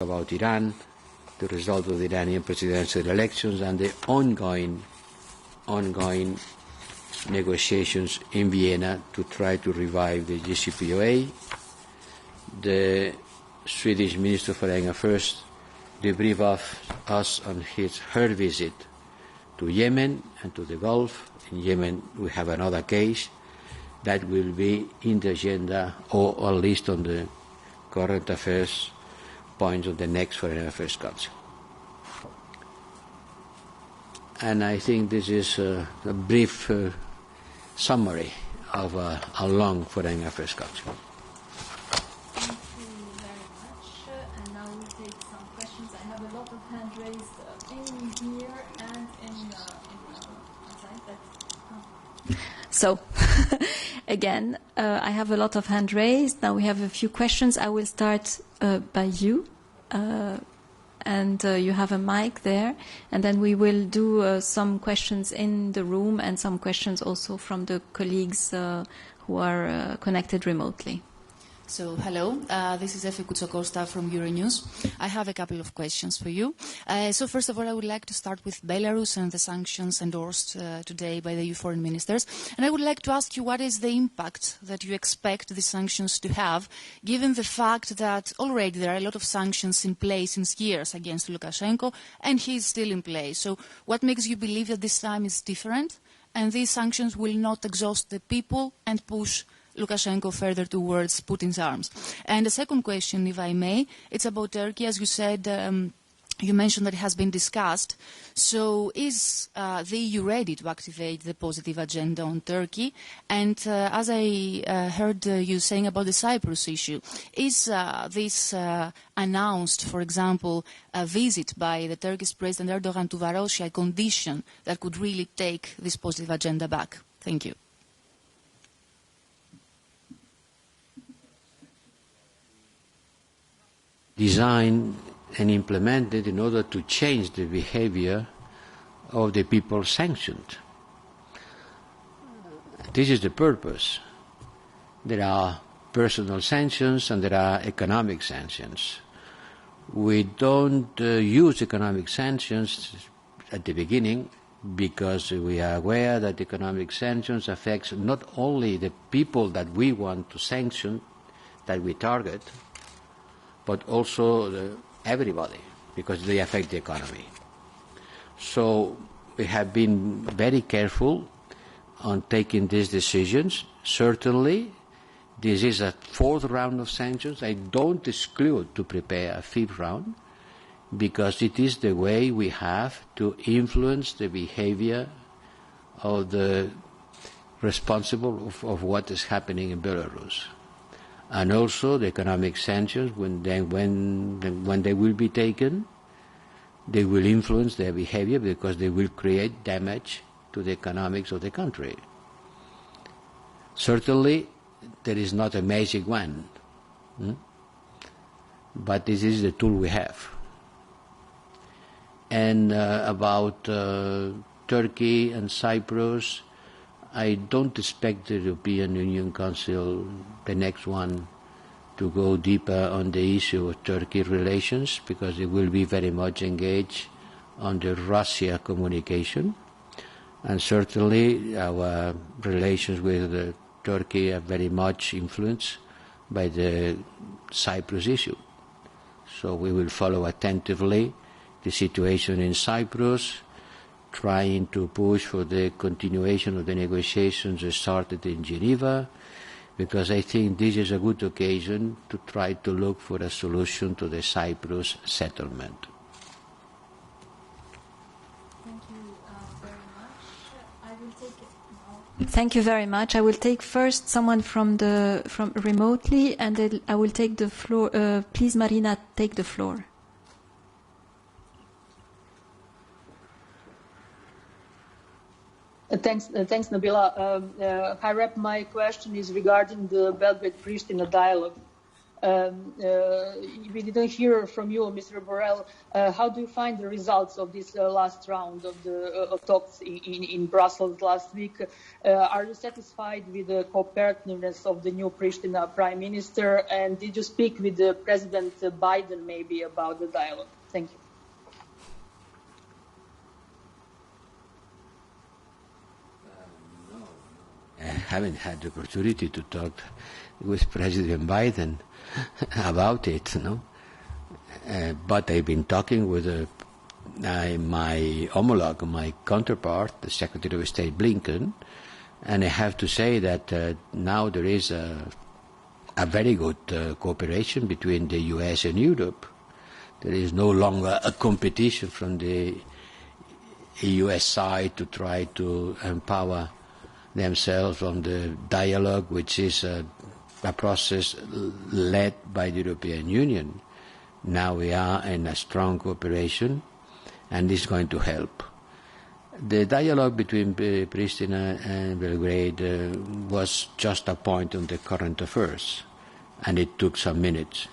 about Iran, the result of the Iranian presidential elections, and the ongoing negotiations in Vienna to try to revive the JCPOA. The Swedish Minister for Foreign Affairs debriefed us on her visit to Yemen and to the Gulf. In Yemen, we have another case that will be in the agenda, or at least on the current affairs points of the next Foreign Affairs Council. And I think this is a brief summary of a long Foreign Affairs Council. Thank you very much. And now we'll take some questions. I have a lot of hands raised in here and outside. So, again, I have a lot of hands raised. Now we have a few questions. I will start by you. And you have a mic there, and then we will do some questions in the room and some questions also from the colleagues who are connected remotely. So, hello, this is Efe Koutsokosta from Euronews. I have a couple of questions for you. So, first of all, I would like to start with Belarus and the sanctions endorsed today by the EU foreign ministers. And I would like to ask you, what is the impact that you expect these sanctions to have, given the fact that already there are a lot of sanctions in place since years against Lukashenko, and he is still in place. So, what makes you believe that this time is different, and these sanctions will not exhaust the people and push Lukashenko further towards Putin's arms? And the second question, if I may, it's about Turkey. As you said, you mentioned that it has been discussed. So is the EU ready to activate the positive agenda on Turkey? And as I heard you saying about the Cyprus issue, is this announced, for example, a visit by the Turkish President Erdogan to Varoshi a condition that could really take this positive agenda back? Thank you. Designed and implemented in order to change the behavior of the people sanctioned. This is the purpose. There are personal sanctions and there are economic sanctions. We don't use economic sanctions at the beginning because we are aware that economic sanctions affects not only the people that we want to sanction, that we target, but also everybody, because they affect the economy. So we have been very careful on taking these decisions. Certainly, this is a fourth round of sanctions. I don't exclude to prepare a fifth round, because it is the way we have to influence the behavior of the responsible of what is happening in Belarus. And also the economic sanctions, when they will be taken, they will influence their behavior because they will create damage to the economics of the country. Certainly, there is not a magic one, but this is the tool we have. And about Turkey and Cyprus, I don't expect the European Union Council, the next one, to go deeper on the issue of Turkey relations, because it will be very much engaged on the Russia communication. And certainly our relations with Turkey are very much influenced by the Cyprus issue. So we will follow attentively the situation in Cyprus, trying to push for the continuation of the negotiations started in Geneva, because I think this is a good occasion to try to look for a solution to the Cyprus settlement. Thank you very much. Thank you very much. I will take first someone from remotely, and then I will take the floor. Please, Marina, take the floor. Thanks, Nabila. High Rep, my question is regarding the Belgrade-Pristina dialogue. We didn't hear from you, Mr. Borrell. How do you find the results of this last round of the talks in Brussels last week? Are you satisfied with the cooperativeness of the new Pristina Prime Minister? And did you speak with President Biden maybe about the dialogue? Thank you. I haven't had the opportunity to talk with President Biden about it, no? But I've been talking with my homologue, my counterpart, the Secretary of State Blinken, and I have to say that now there is a very good cooperation between the US and Europe. There is no longer a competition from the US side to try to empower themselves on the dialogue, which is a process led by the European Union. Now we are in a strong cooperation, and this is going to help. The dialogue between Pristina and Belgrade was just a point on the current affairs, and it took some minutes.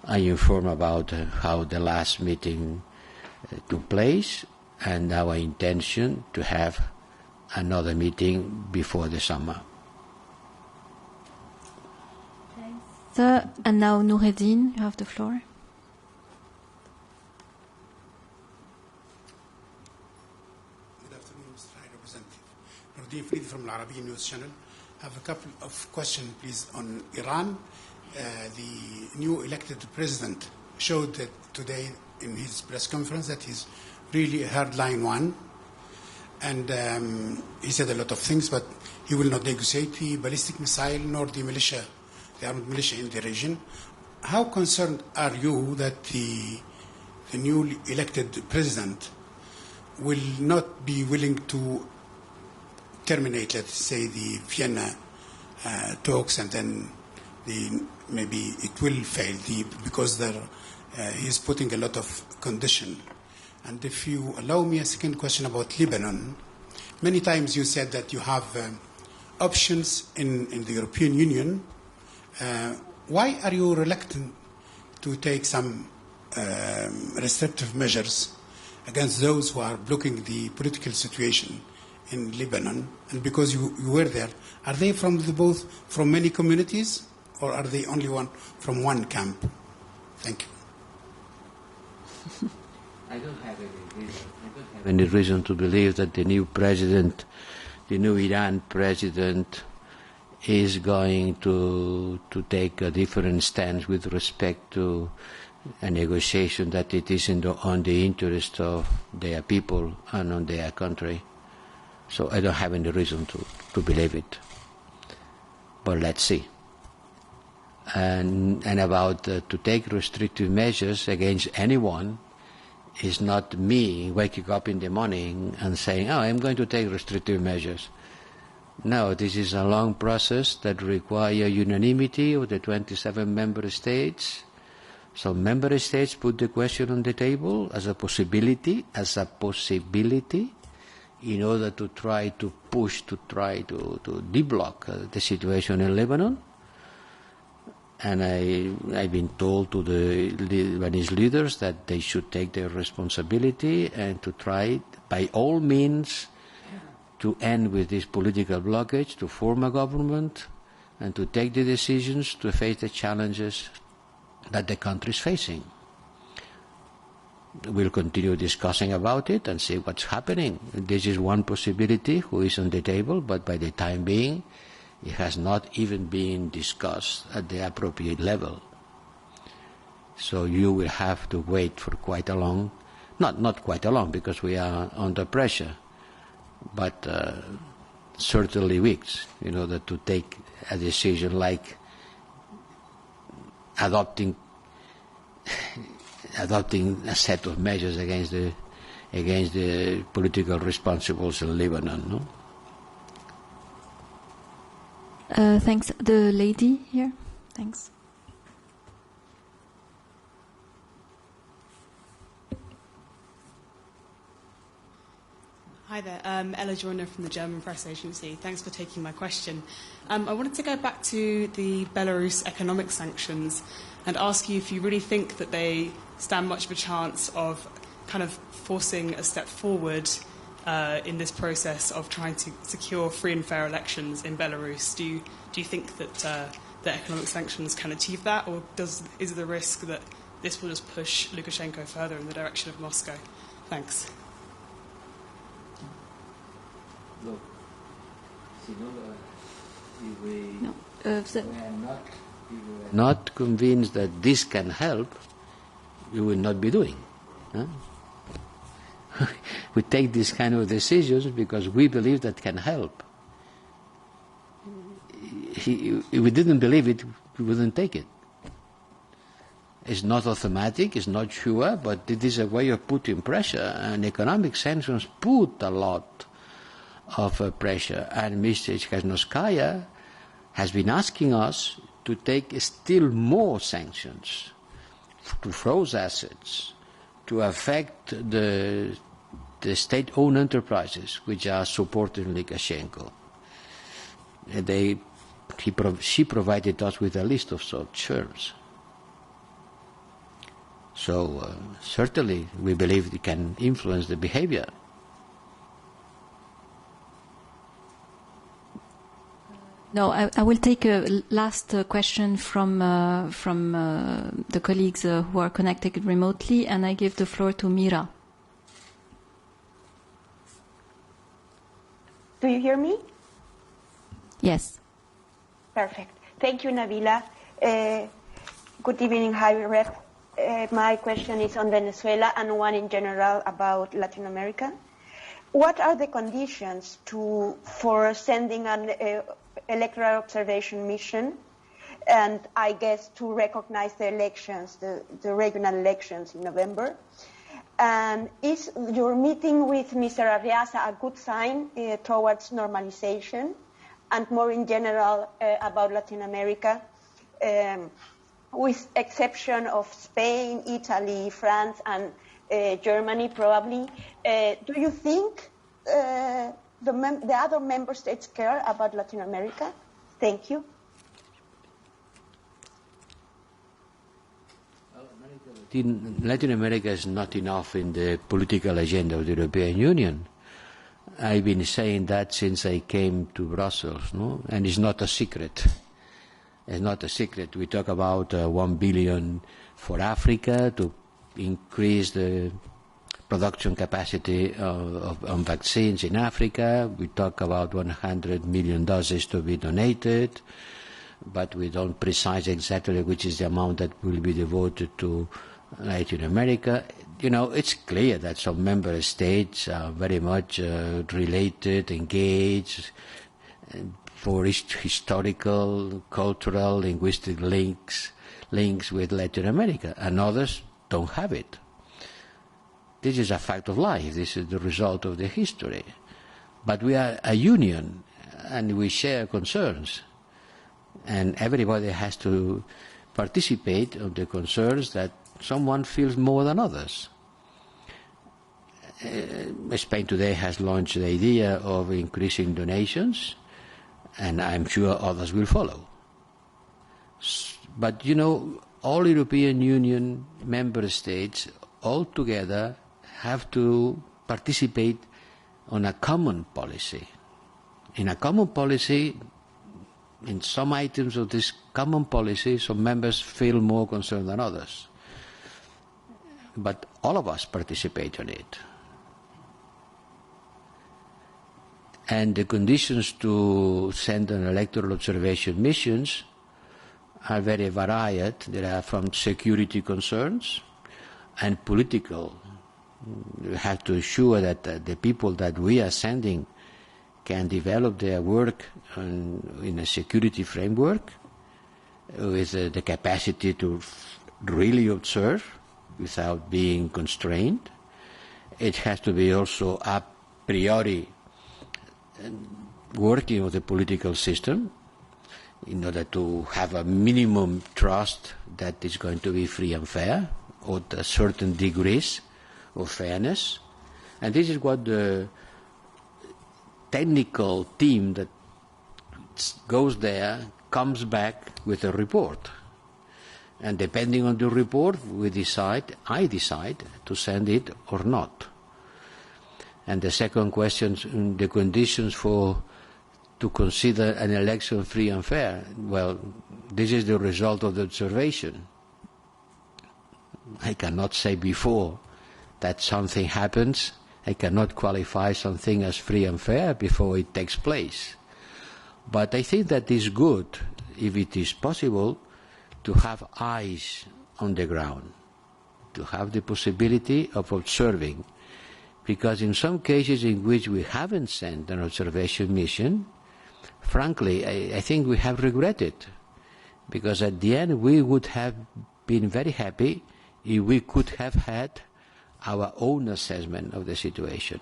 I informed about how the last meeting took place and our intention to have another meeting before the summer. Thanks. And now Noureddin, you have the floor. Good afternoon, Mr. High Representative. Noureddin Farid from Al Arabiya News Channel. I have a couple of questions, please, on Iran. The new elected president showed that today in his press conference that he's really a hardline one. And he said a lot of things, but he will not negotiate the ballistic missile nor the militia, the armed militia in the region. How concerned are you that the newly elected president will not be willing to terminate, let's say, the Vienna talks, and then maybe it will fail because he's putting a lot of condition? And if you allow me a second question about Lebanon, many times you said that you have options in the European Union. Why are you reluctant to take some restrictive measures against those who are blocking the political situation in Lebanon? And because you were there, are they from many communities, or are they only from one camp? Thank you. I don't have any reason to believe that the new president, the new Iran president, is going to take a different stance with respect to a negotiation that it is on the interest of their people and on their country. So I don't have any reason to believe it. But let's see. And about to take restrictive measures against anyone is not me waking up in the morning and saying, oh, I'm going to take restrictive measures. No, this is a long process that requires unanimity of the 27 member states. So member states put the question on the table as a possibility, in order to try to push, to try to deblock the situation in Lebanon. And I've been told to the Lebanese leaders that they should take their responsibility and to try, by all means, to end with this political blockage, to form a government, and to take the decisions to face the challenges that the country is facing. We'll continue discussing about it and see what's happening. This is one possibility who is on the table, but by the time being, it has not even been discussed at the appropriate level. So you will have to wait for quite a long, not quite a long, because we are under pressure, but certainly weeks in order to take a decision like adopting a set of measures against the political responsibles in Lebanon. No? Thanks. The lady here. Thanks. Hi, Hi there, Ella Joyner from the German press agency. Thanks for taking my question. I wanted to go back to the Belarus economic sanctions and ask you if you really think that they stand much of a chance of kind of forcing a step forward in this process of trying to secure free and fair elections in Belarus. Do you think that the economic sanctions can achieve that, or is there the risk that this will just push Lukashenko further in the direction of Moscow? Thanks. Look, if we No. were not convinced that this can help, we will not be doing. Huh? We take these kind of decisions because we believe that can help. If we didn't believe it, we wouldn't take it. It's not automatic, it's not sure, but it is a way of putting pressure, and economic sanctions put a lot of pressure. And Mr. Tikhanovskaya has been asking us to take still more sanctions, to froze assets, to affect the state-owned enterprises which are supporting Lukashenko. She provided us with a list of such terms. So certainly we believe it can influence the behavior. No, I will take a last question from the colleagues who are connected remotely, and I give the floor to Mira. Do you hear me? Yes. Perfect. Thank you, Nabila. Good evening, High Rep. My question is on Venezuela and one in general about Latin America. What are the conditions for sending an electoral observation mission, and I guess to recognize the elections, the regional elections in November? And is your meeting with Mr. Arriaza a good sign towards normalization? And more in general about Latin America, with exception of Spain, Italy, France, and Germany probably, do you think the other member states care about Latin America? Thank you. Latin America is not enough in the political agenda of the European Union. I've been saying that since I came to Brussels, no? And it's not a secret. It's not a secret. We talk about 1 billion for Africa to increase the production capacity on vaccines in Africa. We talk about 100 million doses to be donated, but we don't precise exactly which is the amount that will be devoted to Latin America. You know, it's clear that some member states are very much related, engaged, for historical, cultural, linguistic links with Latin America, and others don't have it. This is a fact of life. This is the result of the history. But we are a union, and we share concerns, and everybody has to participate on the concerns that someone feels more than others. Spain today has launched the idea of increasing donations, and I'm sure others will follow. But, you know, all European Union member states all together have to participate on a common policy. In a common policy, in some items of this common policy, some members feel more concerned than others. But all of us participate in it. And the conditions to send an electoral observation missions are very varied. There are from security concerns and political. We have to ensure that the people that we are sending can develop their work in a security framework with the capacity to really observe without being constrained. It has to be also a priori working of the political system in order to have a minimum trust that is going to be free and fair, or a certain degrees of fairness. And this is what the technical team that goes there comes back with a report. And depending on the report, I decide to send it or not. And the second question, the conditions to consider an election free and fair. Well, this is the result of the observation. I cannot say before that something happens. I cannot qualify something as free and fair before it takes place. But I think that is good, if it is possible, to have eyes on the ground, to have the possibility of observing. Because in some cases in which we haven't sent an observation mission, frankly, I think we have regretted. Because at the end we would have been very happy if we could have had our own assessment of the situation.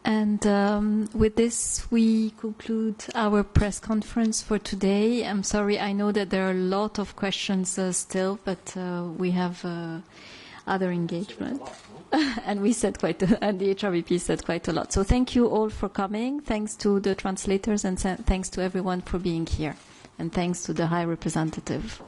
And with this, we conclude our press conference for today. I'm sorry, I know that there are a lot of questions still, but we have other engagement. And we said and the HRVP said quite a lot. So thank you all for coming. Thanks to the translators and thanks to everyone for being here. And thanks to the High Representative.